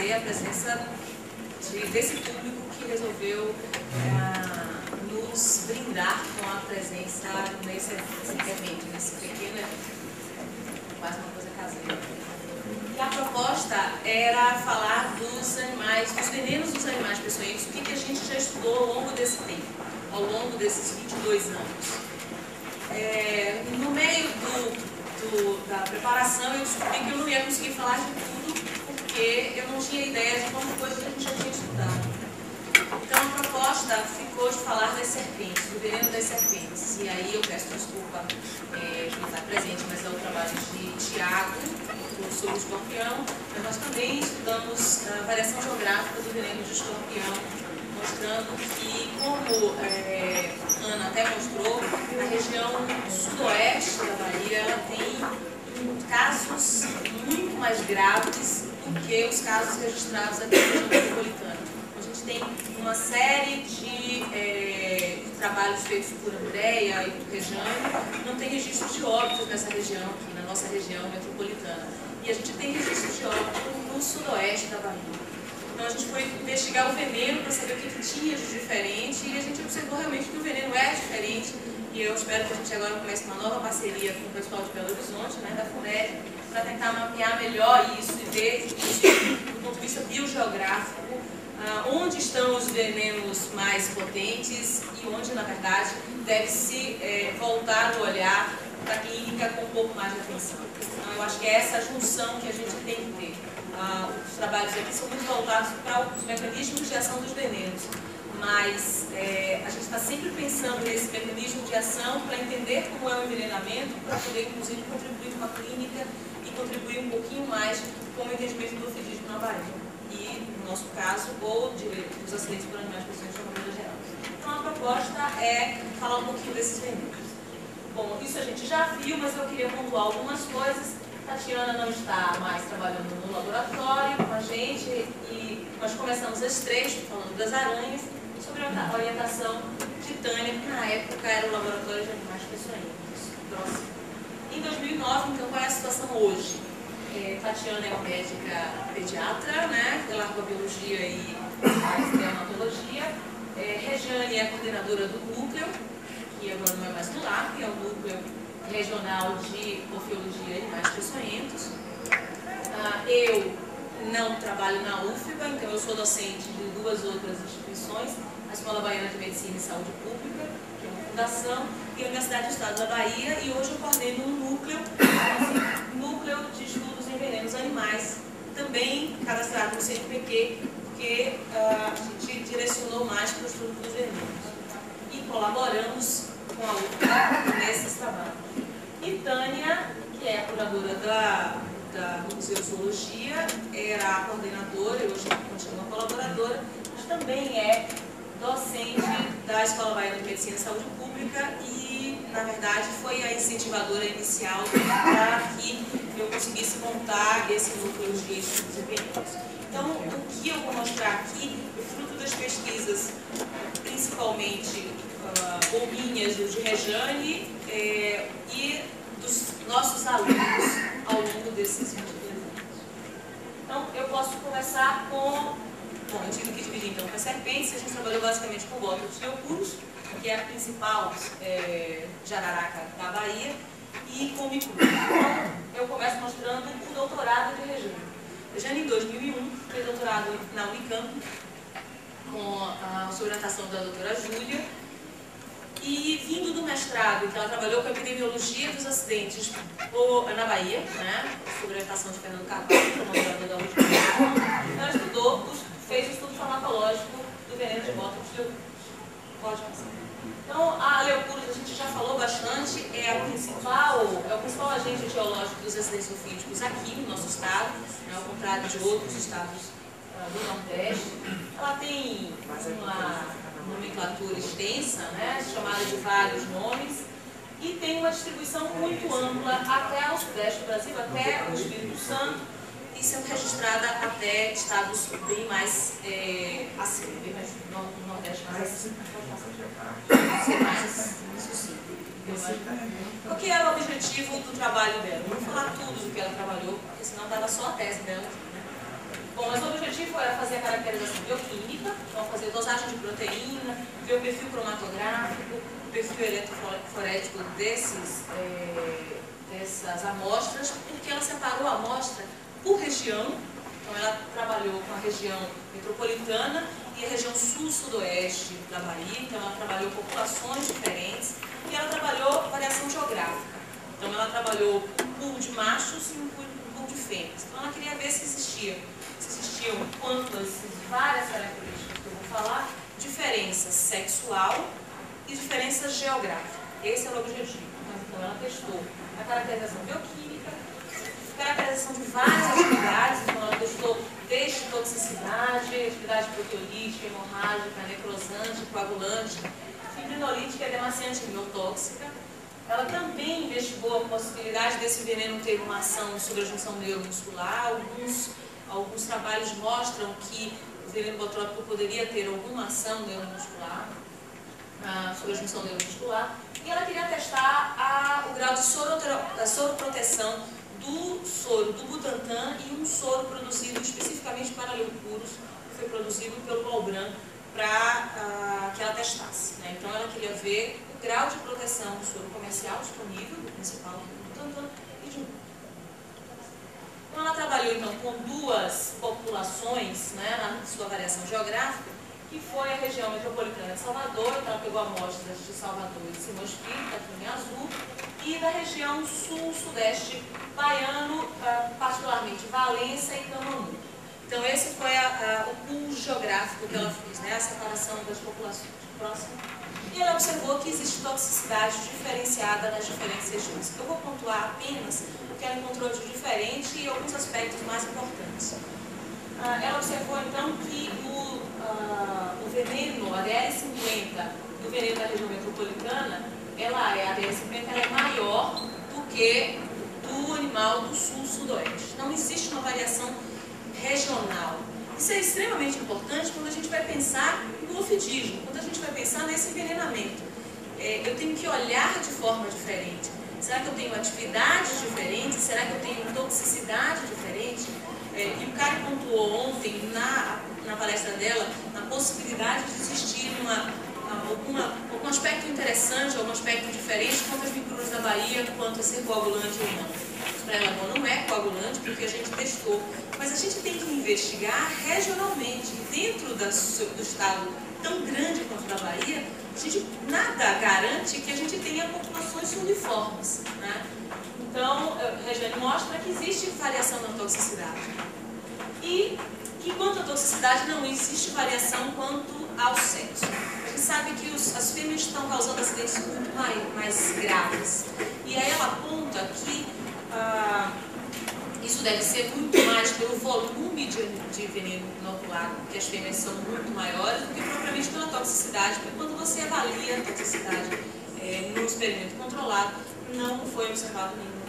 agradecer a presença desse público que resolveu nos brindar com a presença nesse evento, nesse pequeno evento, quase uma coisa caseira. E a proposta era falar dos animais, dos venenos dos animais peçonhentos, o que a gente já estudou ao longo desse tempo, ao longo desses 22 anos. No meio da preparação, eu descobri que eu não ia conseguir falar de tudo, porque eu não tinha ideia de quanta coisa que a gente já tinha estudado. Então a proposta ficou de falar das serpentes, do veneno das serpentes. E aí eu peço desculpa que não está presente, mas é o trabalho de Tiago, sobre o escorpião. Mas nós também estudamos a variação geográfica do veneno de escorpião, mostrando que, como Ana até mostrou, a região sudoeste da Bahia ela tem casos muito mais graves do que os casos registrados aqui na região metropolitana. A gente tem uma série de trabalhos feitos por Andréia e por Rejane, não tem registro de óbitos nessa região aqui, na nossa região metropolitana. E a gente tem registro de óbitos no sudoeste da Bahia. Então a gente foi investigar o veneno para saber o que tinha de diferente e a gente observou realmente que o veneno é diferente. E eu espero que a gente agora comece uma nova parceria com o pessoal de Belo Horizonte, da FUNED, para tentar mapear melhor isso e ver, do ponto de vista biogeográfico, onde estão os venenos mais potentes e onde, na verdade, deve-se voltar o olhar para a clínica com um pouco mais de atenção. Então, eu acho que é essa junção que a gente tem que ter. Os trabalhos aqui são muito voltados para os mecanismos de ação dos venenos, mas a gente está sempre pensando nesse mecanismo de ação para entender como é o envenenamento, para poder, inclusive, contribuir com a clínica e contribuir um pouquinho mais com o entendimento do ofidismo na Bahia. E, no nosso caso, ou dos acidentes por animais peçonhentos de uma maneira geral. Então, a proposta é falar um pouquinho desses venenos. Bom, isso a gente já viu, mas eu queria pontuar algumas coisas. Tatiana não está mais trabalhando no laboratório com a gente, e nós começamos as três falando das aranhas, sobre a orientação de Tânia, que na época era o laboratório de animais peçonhentos. Em 2009, então, qual é a situação hoje? Tatiana é uma médica pediatra, né, que largou a biologia e a dermatologia. Rejane é a coordenadora do núcleo, que agora não é mais do LAR, que é o núcleo regional de Orfeologia e Animais Peçonhentos. Eu não trabalho na UFBA, então eu sou docente de duas outras instituições, a Escola Baiana de Medicina e Saúde Pública, que é uma fundação, e a Universidade do Estado da Bahia, e hoje eu coordeno um núcleo de estudos em venenos animais, também cadastrado no CNPq, porque a gente direcionou mais para o estudo dos venenos. E colaboramos com a UFBA nesses trabalhos. E Tânia, que é a curadora da Museozoologia, era a coordenadora, e hoje continua colaboradora, mas também é docente da Escola Baiana de Medicina e Saúde Pública e, na verdade, foi a incentivadora inicial para que eu conseguisse montar esse núcleo de estudos venenos. Então, o que eu vou mostrar aqui é fruto das pesquisas, principalmente minhas, de Rejane e dos nossos alunos ao longo desses 22 anos. Então, eu posso começar com... Bom, eu tive que dividir então com as serpentes. A gente trabalhou basicamente com Bótalos leucurus, que é a principal jararaca da Bahia, e com Micrus. Então, eu começo mostrando o doutorado de Rejane. Rejane, em 2001, fez doutorado na Unicamp, com a orientação da doutora Júlia. E vindo do mestrado, que ela trabalhou com a epidemiologia dos acidentes na Bahia, né, sob a orientação de Fernando Carvalho, comandador da UFBA, ela fez o estudo farmacológico do veneno de Bótalos leucurus. Pode passar. Então, a leucurus, a gente já falou bastante, é o principal agente etiológico dos acidentes ofídicos aqui no nosso estado, né, ao contrário de outros estados do Nordeste. Ela tem uma nomenclatura extensa, né, chamada de vários nomes, e tem uma distribuição muito ampla até o sudeste do Brasil, até o Espírito Santo, e sendo registrada até estados bem mais acima, bem mais no Nordeste, mais sucinto. Qual que era o objetivo do trabalho dela? Não vou falar tudo do que ela trabalhou, porque senão dava só a tese dela. Bom, mas o objetivo era fazer a caracterização bioquímica, então fazer dosagem de proteína, ver o perfil cromatográfico, o perfil eletroforético dessas amostras, porque ela separou a amostra por região. Então ela trabalhou com a região metropolitana e a região sul-sudoeste da Bahia, então ela trabalhou populações diferentes e ela trabalhou variação geográfica. Então ela trabalhou um pool de machos e um pool de fêmeas. Então ela queria ver se existiam, quanto às várias características que eu vou falar, diferença sexual e diferença geográfica. Esse era o objetivo. Então ela testou a caracterização bioquímica, caracterização de várias atividades, então ela testou desde toxicidade, atividade proteolítica, hemorrágica, necrosante, coagulante, fibrinolítica, edemaciante e biotóxica. Ela também investigou a possibilidade desse veneno ter uma ação sobre a junção neuromuscular. Alguns trabalhos mostram que o veneno botrópico poderia ter alguma ação neuromuscular, sobre a junção neuromuscular. E ela queria testar o grau de soroproteção do soro do Butantan e um soro produzido especificamente para leucuros, que foi produzido pelo Balbran, para que ela testasse. Né? Então ela queria ver o grau de proteção do soro comercial disponível, do principal do Butantan e de um. Então ela trabalhou então com duas populações, né, na sua variação geográfica, que foi a região metropolitana de Salvador, então ela pegou amostras de Salvador e de Simão Espírito, aqui em azul, e da região sul-sudeste baiano, particularmente Valença e Camamu. Então esse foi o pool geográfico que ela fez, né, a separação das populações. Próximo. E ela observou que existe toxicidade diferenciada nas diferentes regiões. Eu vou pontuar apenas o que ela encontrou de diferente e alguns aspectos mais importantes. Ela observou então que o veneno, a ADL50, do veneno da região metropolitana, a ADL50 ela é maior do que do animal do sul-sudoeste. Não existe uma variação regional. Isso é extremamente importante quando a gente vai pensar no ofidismo, quando a gente vai pensar nesse envenenamento. Eu tenho que olhar de forma diferente. Será que eu tenho atividades diferentes? Será que eu tenho toxicidade diferente? E o Karen pontuou ontem, na palestra dela, na possibilidade de existir algum aspecto interessante, algum aspecto diferente quanto às fibras da Bahia, quanto a ser coagulante ou não. Para ela, não é coagulante, porque a gente testou. Mas a gente tem que investigar regionalmente. Dentro do estado tão grande quanto da Bahia, a gente nada garante que a gente tenha populações uniformes. Né? Então, a Regiane mostra que existe variação na toxicidade. E que quanto à toxicidade não existe variação quanto ao sexo. A gente sabe que as fêmeas estão causando acidentes muito mais graves. E aí ela aponta que isso deve ser muito mais pelo volume de veneno inoculado, porque as fêmeas são muito maiores, do que propriamente pela toxicidade, porque quando você avalia a toxicidade no experimento controlado, não foi observado nenhum